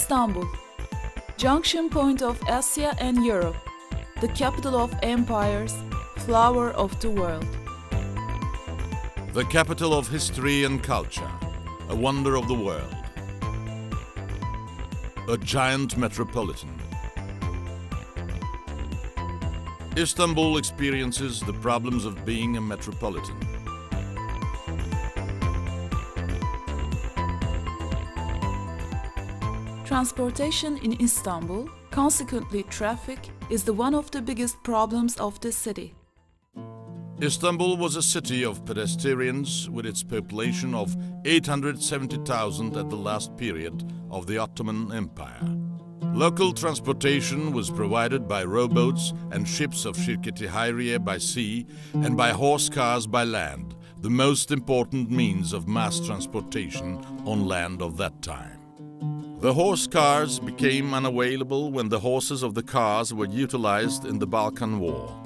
Istanbul, junction point of Asia and Europe, the capital of empires, flower of the world. The capital of history and culture, a wonder of the world. A giant metropolitan. Istanbul experiences the problems of being a metropolitan. Transportation in Istanbul, consequently traffic, is the one of the biggest problems of the city. Istanbul was a city of pedestrians with its population of 870,000 at the last period of the Ottoman Empire. Local transportation was provided by rowboats and ships of Şirketi Hayriye by sea and by horse cars by land, the most important means of mass transportation on land of that time. The horse cars became unavailable when the horses of the cars were utilized in the Balkan War.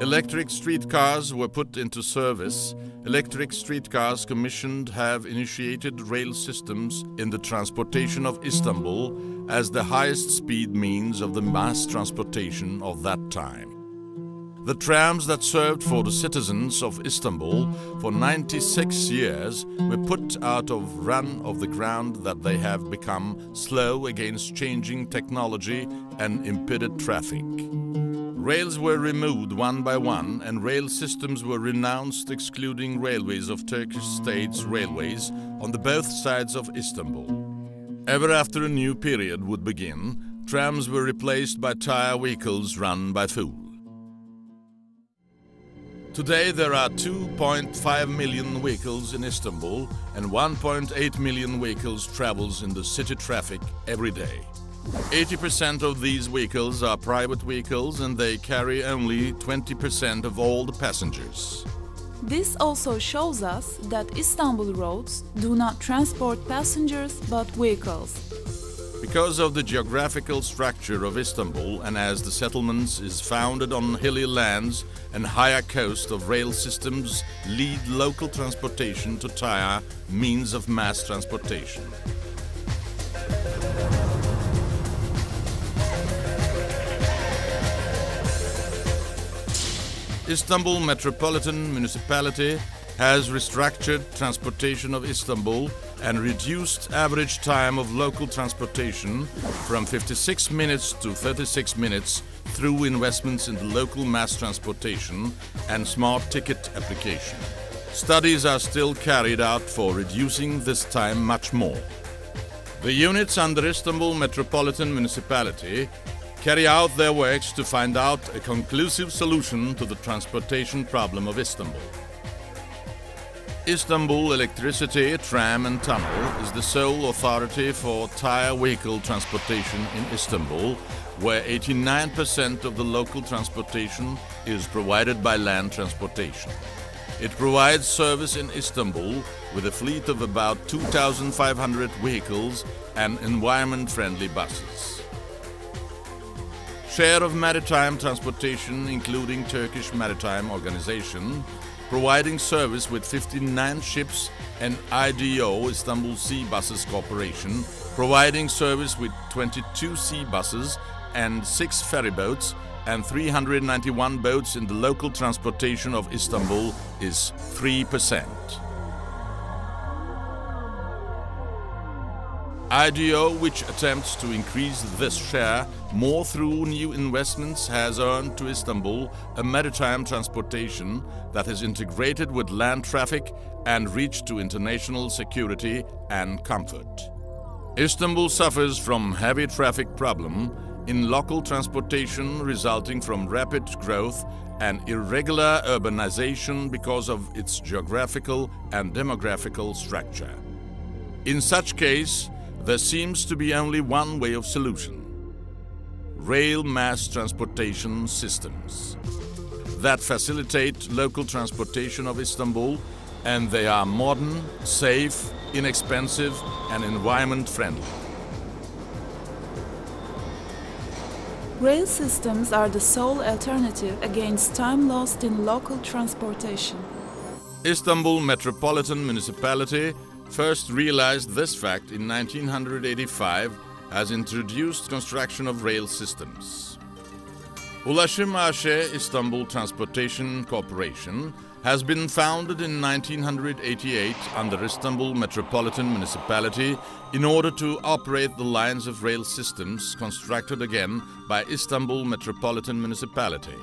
Electric streetcars were put into service. Electric streetcars commissioned have initiated rail systems in the transportation of Istanbul as the highest speed means of the mass transportation of that time. The trams that served for the citizens of Istanbul for 96 years were put out of run of the ground that they have become slow against changing technology and impeded traffic. Rails were removed one by one and rail systems were renounced, excluding railways of Turkish States Railways on the both sides of Istanbul. Ever after a new period would begin, trams were replaced by tire vehicles run by fuel. Today there are 2.5 million vehicles in Istanbul and 1.8 million vehicles travels in the city traffic every day. 80% of these vehicles are private vehicles and they carry only 20% of all the passengers. This also shows us that Istanbul roads do not transport passengers but vehicles. Because of the geographical structure of Istanbul and as the settlements is founded on hilly lands and higher coast of rail systems lead local transportation to tire means of mass transportation. Istanbul Metropolitan Municipality has restructured transportation of Istanbul and reduced average time of local transportation from 56 minutes to 36 minutes through investments in the local mass transportation and smart ticket application. Studies are still carried out for reducing this time much more. The units under Istanbul Metropolitan Municipality carry out their works to find out a conclusive solution to the transportation problem of Istanbul. Istanbul Electricity, Tram and Tunnel is the sole authority for tire vehicle transportation in Istanbul, where 89% of the local transportation is provided by land transportation. It provides service in Istanbul with a fleet of about 2,500 vehicles and environment-friendly buses. Share of maritime transportation, including Turkish Maritime Organization, providing service with 59 ships, and IDO, Istanbul Sea Buses Corporation, providing service with 22 sea buses and 6 ferryboats and 391 boats in the local transportation of Istanbul is 3%. IDO, which attempts to increase this share more through new investments, has earned to Istanbul a maritime transportation that is integrated with land traffic and reached to international security and comfort. Istanbul suffers from heavy traffic problem in local transportation resulting from rapid growth and irregular urbanization because of its geographical and demographical structure. In such case, there seems to be only one way of solution: rail mass transportation systems that facilitate local transportation of Istanbul, and they are modern, safe, inexpensive and environment-friendly. Rail systems are the sole alternative against time lost in local transportation. Istanbul Metropolitan Municipality first realized this fact in 1985 has introduced construction of rail systems. Ulaşım A.Ş. Istanbul Transportation Corporation has been founded in 1988 under Istanbul Metropolitan Municipality in order to operate the lines of rail systems constructed again by Istanbul Metropolitan Municipality.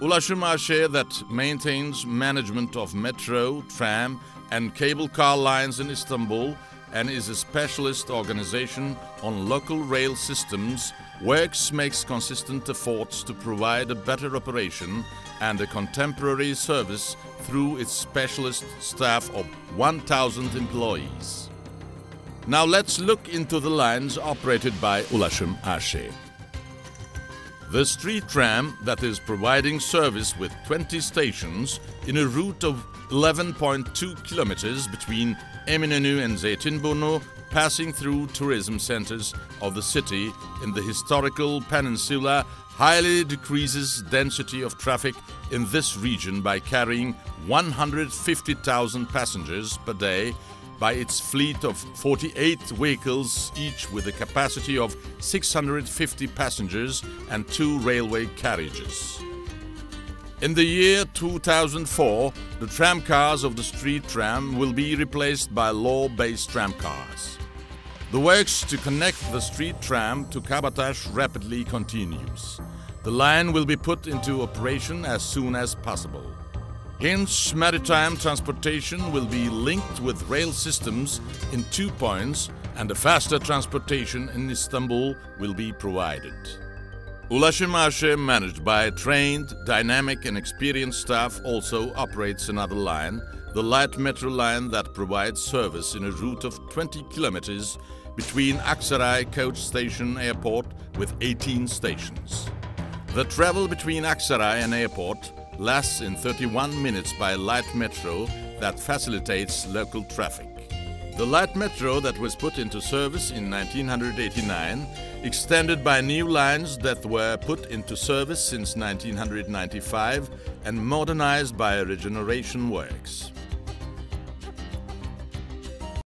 Ulaşım A.Ş. that maintains management of metro, tram and cable car lines in Istanbul and is a specialist organization on local rail systems, makes consistent efforts to provide a better operation and a contemporary service through its specialist staff of 1,000 employees. Now let's look into the lines operated by Ulaşım A.Ş. The street tram that is providing service with 20 stations in a route of 11.2 kilometers between Eminönü and Zeytinburnu, passing through tourism centers of the city in the historical peninsula, highly decreases density of traffic in this region by carrying 150,000 passengers per day by its fleet of 48 vehicles, each with a capacity of 650 passengers and 2 railway carriages. In the year 2004, the tram cars of the street tram will be replaced by law-based tram cars. The works to connect the street tram to Kabataş rapidly continues. The line will be put into operation as soon as possible. Hence, maritime transportation will be linked with rail systems in 2 points and a faster transportation in Istanbul will be provided. Ulaşım A.Ş., managed by a trained, dynamic and experienced staff, also operates another line, the light metro line that provides service in a route of 20 kilometers between Aksaray Coach Station Airport with 18 stations. The travel between Aksaray and airport lasts in 31 minutes by light metro that facilitates local traffic. The light metro that was put into service in 1989, extended by new lines that were put into service since 1995 and modernized by regeneration works.